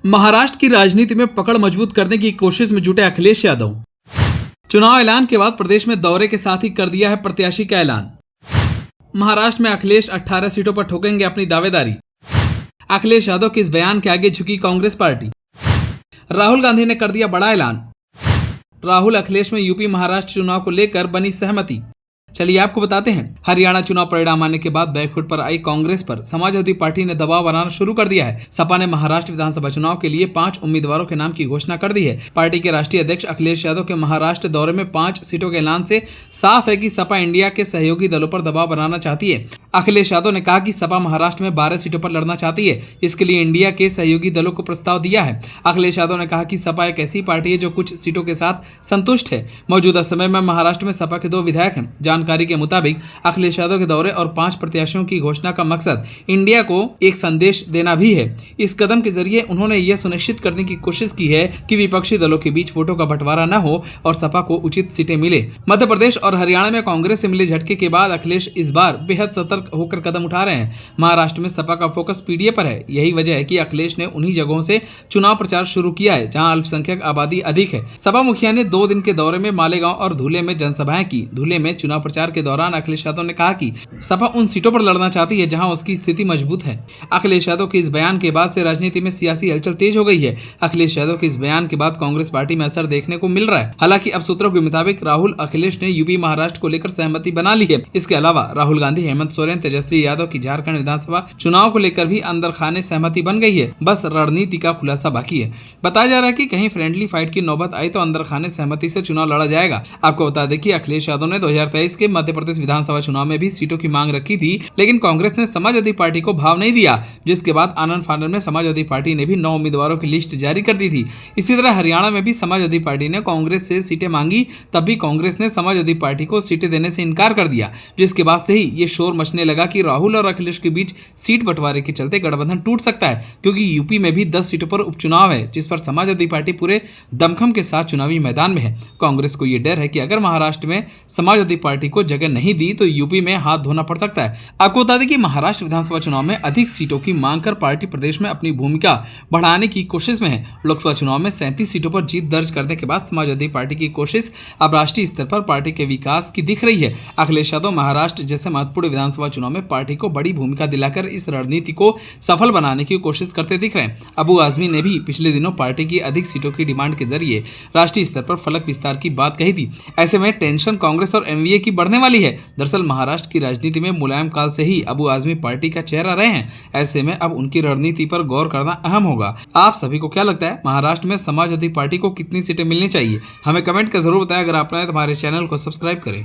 महाराष्ट्र की राजनीति में पकड़ मजबूत करने की कोशिश में जुटे अखिलेश यादव। चुनाव ऐलान के बाद प्रदेश में दौरे के साथ ही कर दिया है प्रत्याशी का ऐलान। महाराष्ट्र में अखिलेश 18 सीटों पर ठोकेंगे अपनी दावेदारी। अखिलेश यादव के इस बयान के आगे झुकी कांग्रेस पार्टी। राहुल गांधी ने कर दिया बड़ा ऐलान। राहुल अखिलेश में यूपी महाराष्ट्र चुनाव को लेकर बनी सहमति। चलिए आपको बताते हैं। हरियाणा चुनाव परिणाम आने के बाद बैकफुट पर आई कांग्रेस पर समाजवादी पार्टी ने दबाव बनाना शुरू कर दिया है। सपा ने महाराष्ट्र विधानसभा चुनाव के लिए 5 उम्मीदवारों के नाम की घोषणा कर दी है। पार्टी के राष्ट्रीय अध्यक्ष अखिलेश यादव के महाराष्ट्र दौरे में 5 सीटों के ऐलान से साफ है कि सपा इंडिया के सहयोगी दलों पर दबाव बनाना चाहती है। अखिलेश यादव ने कहा कि सपा महाराष्ट्र में 12 सीटों पर लड़ना चाहती है। इसके लिए इंडिया के सहयोगी दलों को प्रस्ताव दिया है। अखिलेश यादव ने कहा कि सपा एक ऐसी पार्टी है जो कुछ सीटों के साथ संतुष्ट है। मौजूदा समय में महाराष्ट्र में सपा के 2 विधायक हैं। जानकारी के मुताबिक अखिलेश यादव के दौरे और 5 प्रत्याशियों की घोषणा का मकसद इंडिया को एक संदेश देना भी है। इस कदम के जरिए उन्होंने यह सुनिश्चित करने की कोशिश की है कि विपक्षी दलों के बीच वोटों का बंटवारा न हो और सपा को उचित सीटें मिले। मध्य प्रदेश और हरियाणा में कांग्रेस से मिले झटके के बाद अखिलेश इस बार बेहद सतर्क होकर कदम उठा रहे हैं। महाराष्ट्र में सपा का फोकस पीडीए पर है। यही वजह है कि अखिलेश ने उन्हीं जगहों से चुनाव प्रचार शुरू किया है जहां अल्पसंख्यक आबादी अधिक है। सपा मुखिया ने 2 दिन के दौरे में मालेगांव और धुले में जनसभाएं की। धुले में चुनाव प्रचार के दौरान अखिलेश यादव ने कहा कि सपा उन सीटों पर लड़ना चाहती है जहां उसकी स्थिति मजबूत है। अखिलेश यादव के इस बयान के बाद से राजनीति में सियासी हलचल तेज हो गई है। अखिलेश यादव के इस बयान के बाद कांग्रेस पार्टी में असर देखने को मिल रहा है। हालांकि अब सूत्रों के मुताबिक राहुल अखिलेश ने यूपी महाराष्ट्र को लेकर सहमति बना ली है। इसके अलावा राहुल गांधी, हेमंत सोरेन, तेजस्वी यादव की झारखंड विधानसभा चुनाव को लेकर भी अंदर खाने सहमति बन गई है। बस रणनीति का खुलासा बाकी है। बताया जा रहा है कि कहीं फ्रेंडली फाइट की नौबत आई तो अंदर खाने सहमति से चुनाव लड़ा जाएगा। आपको बता दें कि अखिलेश यादव ने 2023 के मध्य प्रदेश विधानसभा चुनाव में भी सीटों की मांग रखी थी, लेकिन कांग्रेस ने समाजवादी पार्टी को भाव नहीं दिया, जिसके बाद आनंद फानन में समाजवादी पार्टी ने भी 9 उम्मीदवारों की लिस्ट जारी कर दी थी। इसी तरह हरियाणा में भी समाजवादी पार्टी ने कांग्रेस से सीटें मांगी, तब भी कांग्रेस ने समाजवादी पार्टी को सीटें देने से इनकार कर दिया, जिसके बाद से ही ये शोर मचने लगा कि राहुल और अखिलेश के बीच सीट बंटवारे के चलते गठबंधन टूट सकता है, क्योंकि यूपी में भी 10 सीटों पर उपचुनाव है, जिस पर समाजवादी पार्टी पूरे दमखम के साथ चुनावी मैदान में है। कांग्रेस को यह डर है कि अगर महाराष्ट्र में समाजवादी पार्टी को जगह नहीं दी तो यूपी में हाथ धोना पड़ सकता है। आपको बता दें कि महाराष्ट्र विधानसभा चुनाव में अधिक सीटों की मांग कर पार्टी प्रदेश में अपनी भूमिका बढ़ाने की कोशिश में है। लोकसभा चुनाव में 37 सीटों पर जीत दर्ज करने के बाद समाजवादी पार्टी की कोशिश अब राष्ट्रीय स्तर पर पार्टी के विकास की दिख रही है। अखिलेश यादव महाराष्ट्र जैसे महत्वपूर्ण विधानसभा चुनाव में पार्टी को बड़ी भूमिका दिलाकर इस रणनीति को सफल बनाने की कोशिश करते दिख रहे हैं। अबू आजमी ने भी पिछले दिनों पार्टी की अधिक सीटों की डिमांड के जरिए राष्ट्रीय स्तर पर फलक विस्तार की बात कही थी। ऐसे में टेंशन कांग्रेस और एमवीए की बढ़ने वाली है। दरअसल महाराष्ट्र की राजनीति में मुलायम काल से ही अबू आजमी पार्टी का चेहरा रहे हैं। ऐसे में अब उनकी रणनीति पर गौर करना अहम होगा। आप सभी को क्या लगता है, महाराष्ट्र में समाजवादी पार्टी को कितनी सीटें मिलनी चाहिए? हमें कमेंट कर जरूर बताएं। अगर आपने तो हमारे चैनल को सब्सक्राइब करें।